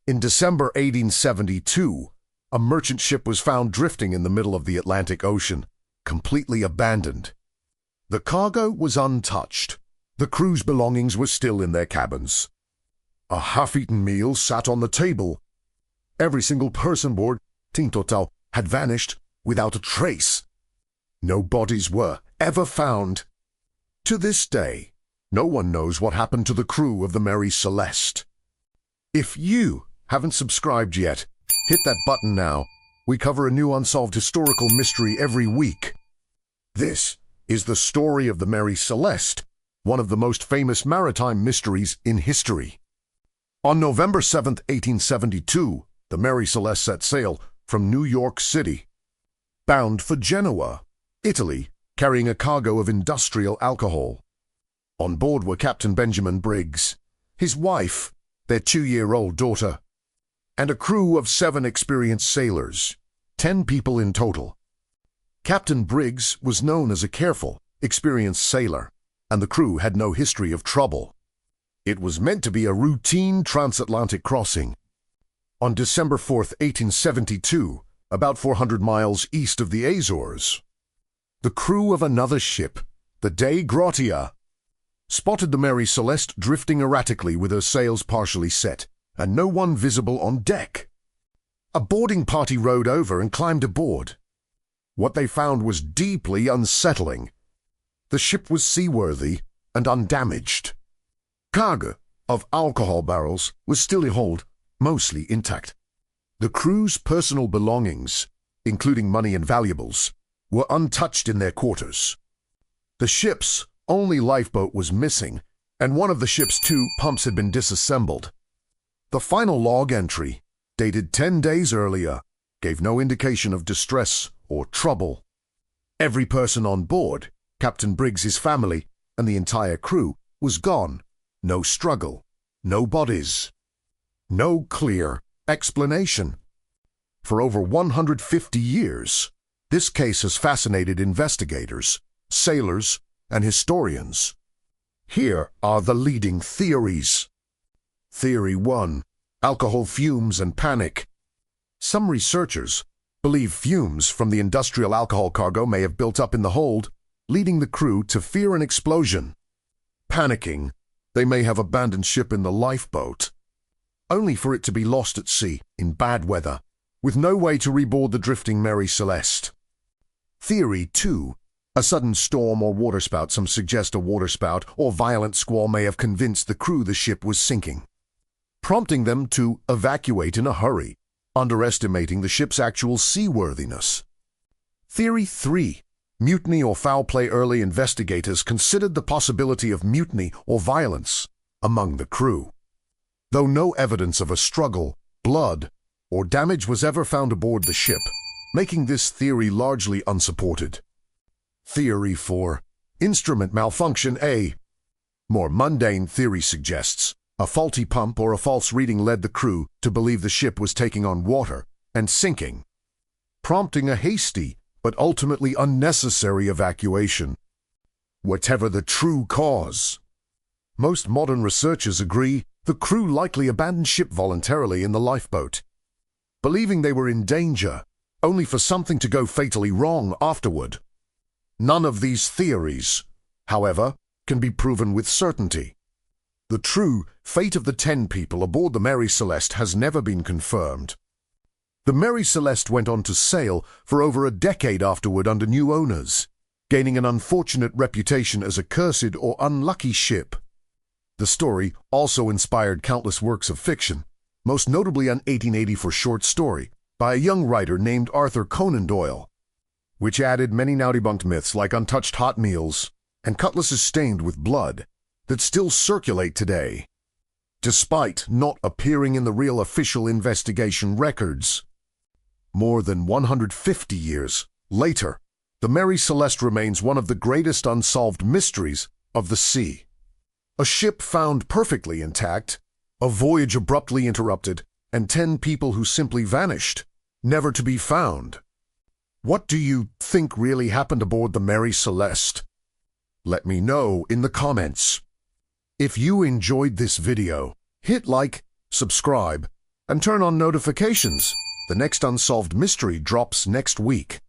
In December 1872, a merchant ship was found drifting in the middle of the Atlantic Ocean, completely abandoned. The cargo was untouched. The crew's belongings were still in their cabins. A half-eaten meal sat on the table. Every single person aboard Ting Total had vanished without a trace. No bodies were ever found. To this day, no one knows what happened to the crew of the Mary Celeste. If you haven't subscribed yet, hit that button now. We cover a new unsolved historical mystery every week. This is the story of the Mary Celeste, one of the most famous maritime mysteries in history. On November 7, 1872, the Mary Celeste set sail from New York City, bound for Genoa, Italy, carrying a cargo of industrial alcohol. On board were Captain Benjamin Briggs, his wife, their 2-year-old daughter, and a crew of 7 experienced sailors, 10 people in total. Captain Briggs was known as a careful, experienced sailor, and the crew had no history of trouble. It was meant to be a routine transatlantic crossing. On December 4, 1872, about 400 miles east of the Azores, the crew of another ship, the Dei Gratia, spotted the Mary Celeste drifting erratically with her sails partially set, and no one visible on deck. A boarding party rowed over and climbed aboard. What they found was deeply unsettling. The ship was seaworthy and undamaged. Cargo of alcohol barrels was still hold, mostly intact. The crew's personal belongings, including money and valuables, were untouched in their quarters. The ship's only lifeboat was missing, and one of the ship's 2 pumps had been disassembled. The final log entry, dated 10 days earlier, gave no indication of distress or trouble. Every person on board, Captain Briggs's family, and the entire crew, was gone. No struggle, no bodies, no clear explanation. For over 150 years, this case has fascinated investigators, sailors, and historians. Here are the leading theories. Theory 1. Alcohol fumes and panic. Some researchers believe fumes from the industrial alcohol cargo may have built up in the hold, leading the crew to fear an explosion. Panicking, they may have abandoned ship in the lifeboat, only for it to be lost at sea in bad weather, with no way to reboard the drifting Mary Celeste. Theory 2. A sudden storm or waterspout. Some suggest a waterspout or violent squall may have convinced the crew the ship was sinking, prompting them to evacuate in a hurry, underestimating the ship's actual seaworthiness. Theory 3. Mutiny or foul play. Early investigators considered the possibility of mutiny or violence among the crew, though no evidence of a struggle, blood, or damage was ever found aboard the ship, making this theory largely unsupported. Theory 4. Instrument malfunction. A more mundane theory suggests a faulty pump or a false reading led the crew to believe the ship was taking on water and sinking, prompting a hasty but ultimately unnecessary evacuation. Whatever the true cause, most modern researchers agree the crew likely abandoned ship voluntarily in the lifeboat, believing they were in danger, only for something to go fatally wrong afterward. None of these theories, however, can be proven with certainty. The true fate of the 10 people aboard the Mary Celeste has never been confirmed. The Mary Celeste went on to sail for over a decade afterward under new owners, gaining an unfortunate reputation as a cursed or unlucky ship. The story also inspired countless works of fiction, most notably an 1884 short story by a young writer named Arthur Conan Doyle, which added many now debunked myths like untouched hot meals and cutlasses stained with blood that still circulate today, despite not appearing in the real official investigation records. More than 150 years later, the Mary Celeste remains one of the greatest unsolved mysteries of the sea. A ship found perfectly intact, a voyage abruptly interrupted, and 10 people who simply vanished, never to be found. What do you think really happened aboard the Mary Celeste? Let me know in the comments. If you enjoyed this video, hit like, subscribe, and turn on notifications. The next unsolved mystery drops next week.